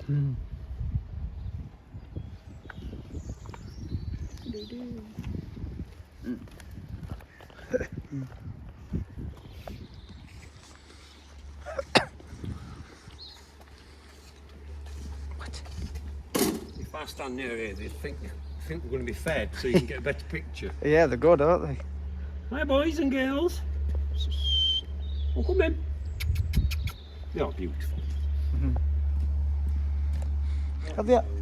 Mm. What? If I stand near here, they think we're going to be fed, so you can get a better picture. Yeah, they're good, aren't they? Hi, boys and girls. Oh, come in. They are beautiful. Mm-hmm.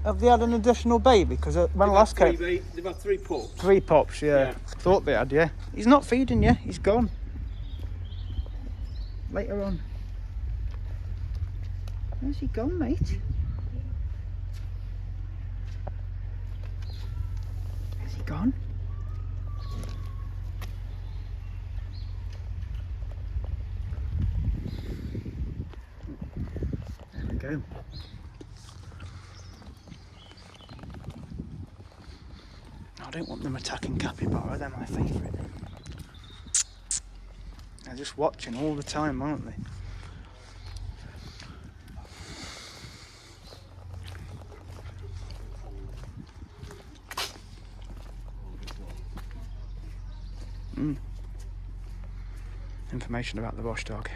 Have they had an additional baby? Because when I last came, They've had 3 pups. 3 pups. Yeah. Thought they had. Yeah. He's not feeding you. He's gone. Later on. Where's he gone, mate? Where's he gone? There we go. I don't want them attacking capybara. They're my favourite. They're just watching all the time, aren't they? Information about the bush dog.